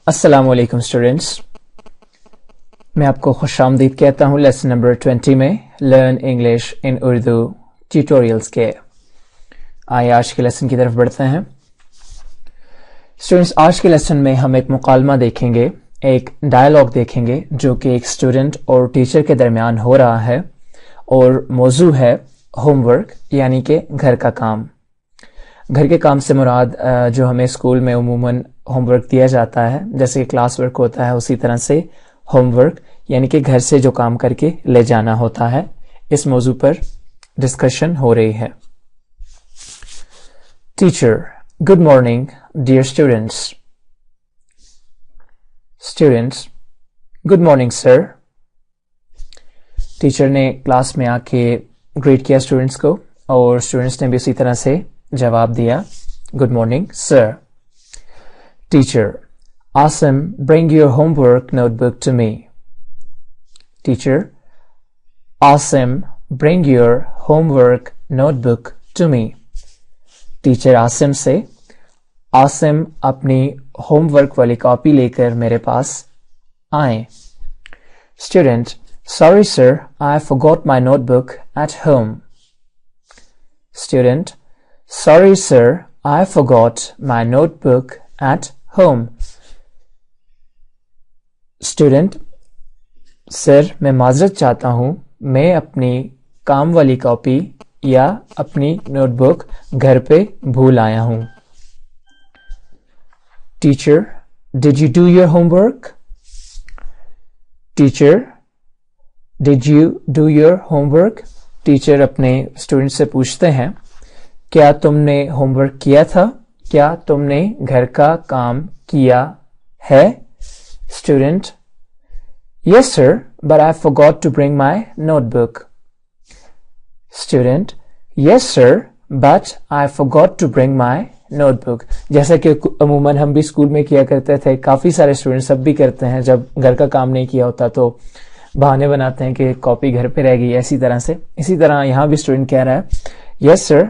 अस्सलाम वालेकुम स्टूडेंट्स, मैं आपको खुशामदीद कहता हूँ लेसन नंबर 20 में learn English in Urdu tutorials के। आइए आज के लेसन की तरफ बढ़ते हैं। स्टूडेंट्स, आज के लेसन में हम एक मुकालमा देखेंगे, एक डायलॉग देखेंगे जो कि एक स्टूडेंट और टीचर के दरमियान हो रहा है और मौजू है होमवर्क यानी कि घर का काम। घर के काम से मुराद जो हमें स्कूल में उमूमन होमवर्क दिया जाता है, जैसे कि क्लास वर्क होता है, उसी तरह से होमवर्क यानी कि घर से जो काम करके ले जाना होता है, इस मौजू पर डिस्कशन हो रही है। Teacher, good morning dear students. Students, good morning sir. Teacher ने क्लास में आके ग्रीट किया स्टूडेंट्स को और स्टूडेंट्स ने भी उसी तरह से जवाब दिया, good morning sir. Teacher, Asim, bring your homework notebook to me. Teacher, Asim, bring your homework notebook to me. Teacher Asim से, आसिम अपनी होमवर्क वाली कॉपी लेकर मेरे पास आए। Student, sorry sir, I forgot my notebook at home. Student, sorry sir, I forgot my notebook at home. Student, sir मैं माजरत चाहता हूं, मैं अपनी काम वाली कॉपी या अपनी नोटबुक घर पे भूल आया हूं। Teacher, did you do your homework? Teacher, did you do your homework? Teacher अपने स्टूडेंट से पूछते हैं, क्या तुमने होमवर्क किया था? क्या तुमने घर का काम किया है? Student, yes sir, but I forgot to bring my notebook. Student, yes sir, but I forgot to bring my notebook. जैसा कि अमूमन हम भी स्कूल में किया करते थे, काफी सारे स्टूडेंट्स अब भी करते हैं, जब घर का काम नहीं किया होता तो बहाने बनाते हैं कि कॉपी घर पे रह गई। इसी तरह यहाँ भी स्टूडेंट कह रहा है, yes sir,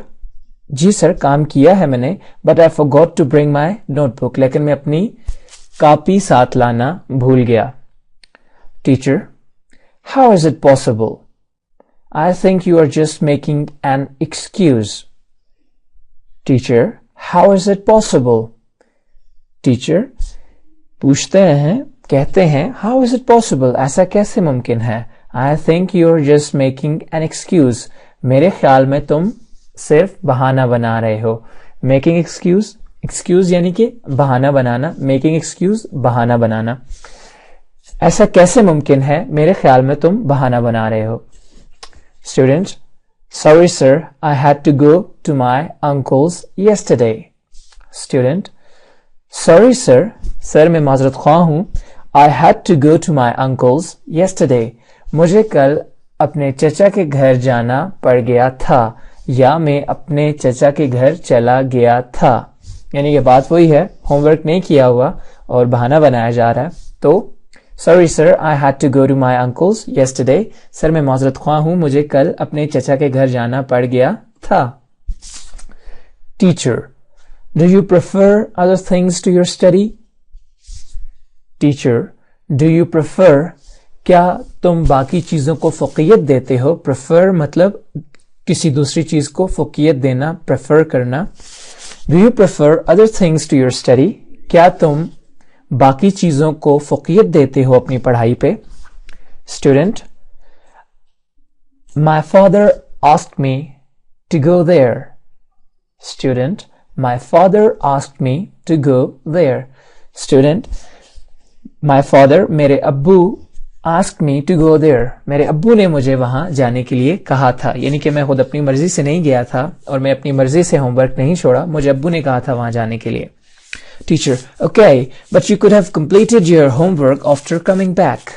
जी सर काम किया है मैंने, but I forgot to bring my notebook, लेकिन मैं अपनी कॉपी साथ लाना भूल गया। Teacher, how is it possible? I think you are just making an excuse. Teacher, how is it possible? Teacher पूछते हैं, कहते हैं, हाउ इज इट पॉसिबल, ऐसा कैसे मुमकिन है? I think you are just making an excuse, मेरे ख्याल में तुम सिर्फ बहाना बना रहे हो। मेकिंग एक्सक्यूज, एक्सक्यूज यानी कि बहाना बनाना, मेकिंग एक्सक्यूज बहाना बनाना। ऐसा कैसे मुमकिन है, मेरे ख्याल में तुम बहाना बना रहे हो। Student, sorry sir, I had to go to my uncle's yesterday. Student, sorry sir, sir मैं माजरत ख्वाह हूं, I had to go to my uncle's yesterday, मुझे कल अपने चचा के घर जाना पड़ गया था, या मैं अपने चचा के घर चला गया था। यानी कि बात वही है, होमवर्क नहीं किया हुआ और बहाना बनाया जा रहा है। तो sorry sir, I had to go to my uncle's yesterday, sir मैं माजरत ख्वाह हूं, मुझे कल अपने चचा के घर जाना पड़ गया था। Teacher, do you prefer other things to your study? Teacher, do you prefer, क्या तुम बाकी चीजों को फौकियत देते हो? प्रेफर मतलब किसी दूसरी चीज को फौकियत देना, प्रेफर करना। Do you prefer other things to your study? क्या तुम बाकी चीजों को फौकियत देते हो अपनी पढ़ाई पे? Student, my father asked me to go there. Student, my father asked me to go there. Student, my father, मेरे अब्बू asked me to go there, मेरे अब्बू ने मुझे वहां जाने के लिए कहा था। यानी कि मैं खुद अपनी मर्जी से नहीं गया था और मैं अपनी मर्जी से होमवर्क नहीं छोड़ा, मुझे अब्बू ने कहा था वहां जाने के लिए। Teacher, okay, but you could have completed your homework after coming back.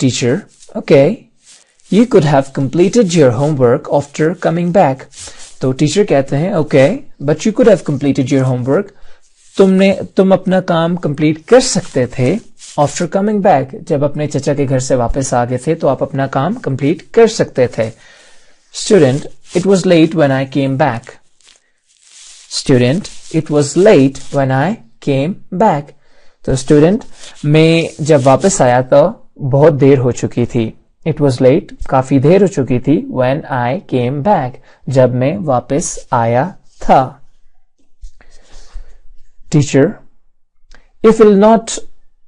Teacher, okay, you could have completed your homework after coming back. तो टीचर कहते हैं, okay, but you could have completed your homework, तुम अपना काम complete कर सकते थे after coming back, जब अपने चचा के घर से वापस आ गए थे तो आप अपना काम कंप्लीट कर सकते थे। Student, it was late when I came back. Student, it was late when I came back. तो स्टूडेंट, मैं जब वापस आया तो बहुत देर हो चुकी थी। इट वॉज लेट, काफी देर हो चुकी थी। व्हेन आई केम बैक, जब मैं वापस आया था। Teacher, if you will not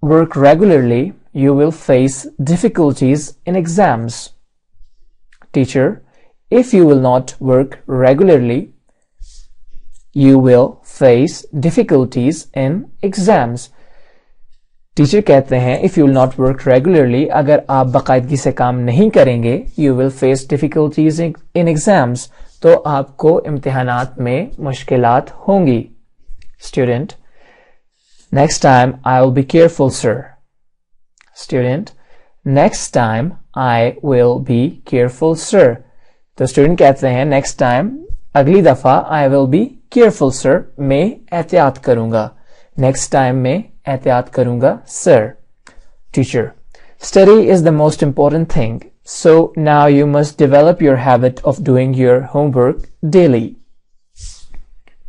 work regularly you will face difficulties in exams. Teacher, if you will not work regularly, you will face difficulties in exams. Teacher कहते हैं if you will not work regularly, अगर आप बाकायदगी से काम नहीं करेंगे, you will face difficulties in exams, तो आपको इम्तिहानात में मुश्किलात होंगी। Student, next time I will be careful, sir. Student, next time I will be careful, sir. तो स्टूडेंट कहते हैं next time, अगली दफा I will be careful, sir. मैं एहतियात करूंगा। next time मैं एहतियात करूंगा, sir. Teacher, study is the most important thing. So now you must develop your habit of doing your homework daily.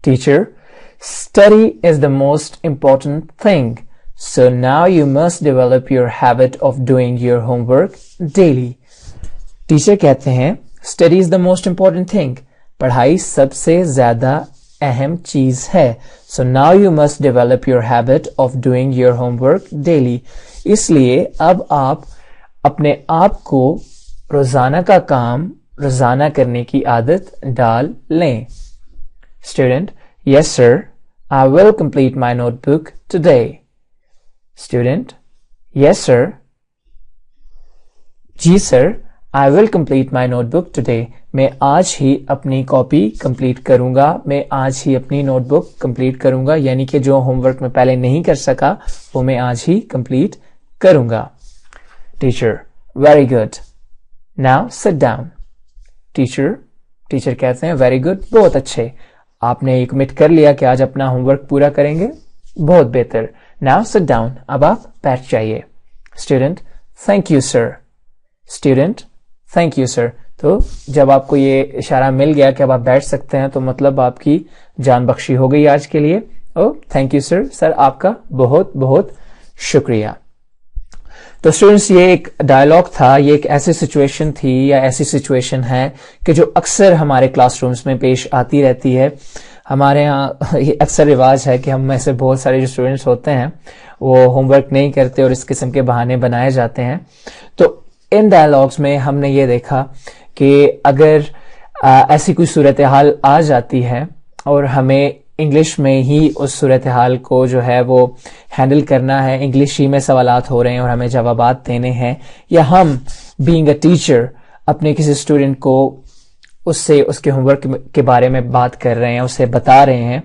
Teacher, study is the most important thing. So now you must develop your habit of doing your homework daily. Teacher कहते हैं study is the most important thing. पढ़ाई सबसे ज्यादा अहम चीज है। So now you must develop your habit of doing your homework daily. इसलिए अब आप अपने आप को रोजाना का काम रोजाना करने की आदत डाल लें। Student, yes sir, I will complete my notebook today. Student, yes sir. जी sir, I will complete my notebook today. मैं आज ही अपनी कॉपी कंप्लीट करूंगा। मैं आज ही अपनी नोटबुक कंप्लीट करूंगा, यानी कि जो होमवर्क मैं पहले नहीं कर सका वो मैं आज ही कंप्लीट करूंगा। Teacher, very good, now sit down. Teacher कहते हैं वेरी गुड, बहुत अच्छे, आपने कमिट कर लिया कि आज अपना होमवर्क पूरा करेंगे, बहुत बेहतर। नाउ सिट डाउन, अब आप बैठ जाइए। Student, thank you sir. Student, thank you sir. तो जब आपको ये इशारा मिल गया कि अब आप बैठ सकते हैं, तो मतलब आपकी जान बख्शी हो गई आज के लिए। ओ थैंक यू सर, सर आपका बहुत बहुत शुक्रिया। तो स्टूडेंट्स, ये एक डायलॉग था, ये एक ऐसी सिचुएशन थी या ऐसी सिचुएशन है कि जो अक्सर हमारे क्लासरूम्स में पेश आती रहती है। हमारे यहाँ ये अक्सर रिवाज है कि हम में से बहुत सारे जो स्टूडेंट्स होते हैं वो होमवर्क नहीं करते और इस किस्म के बहाने बनाए जाते हैं। तो इन डायलॉग्स में हमने ये देखा कि अगर ऐसी कोई सूरत हाल आ जाती है और हमें इंग्लिश में ही उस सूरत हाल को जो है वो हैंडल करना है, इंग्लिश ही में सवालात हो रहे हैं और हमें जवाबात देने हैं, या हम बीइंग अ टीचर अपने किसी स्टूडेंट को उससे उसके होमवर्क के बारे में बात कर रहे हैं, उसे बता रहे हैं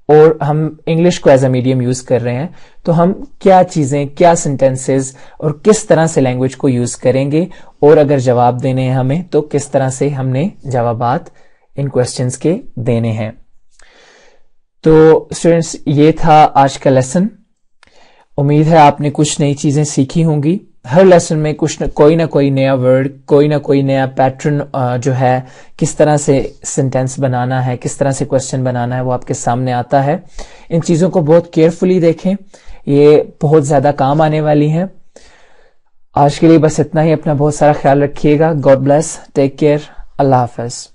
और हम इंग्लिश को एज अ मीडियम यूज कर रहे हैं, तो हम क्या चीजें, क्या सेंटेंसेस और किस तरह से लैंग्वेज को यूज करेंगे, और अगर जवाब देने हैं हमें तो किस तरह से हमने जवाबात इन क्वेश्चंस के देने हैं। तो स्टूडेंट्स, ये था आज का लेसन। उम्मीद है आपने कुछ नई चीजें सीखी होंगी। हर लेसन में कोई ना कोई नया वर्ड, कोई ना कोई नया पैटर्न जो है, किस तरह से सेंटेंस बनाना है, किस तरह से क्वेश्चन बनाना है, वो आपके सामने आता है। इन चीजों को बहुत केयरफुली देखें, ये बहुत ज्यादा काम आने वाली हैं। आज के लिए बस इतना ही। अपना बहुत सारा ख्याल रखिएगा। गॉड ब्लेस, टेक केयर, अल्लाह हाफिज।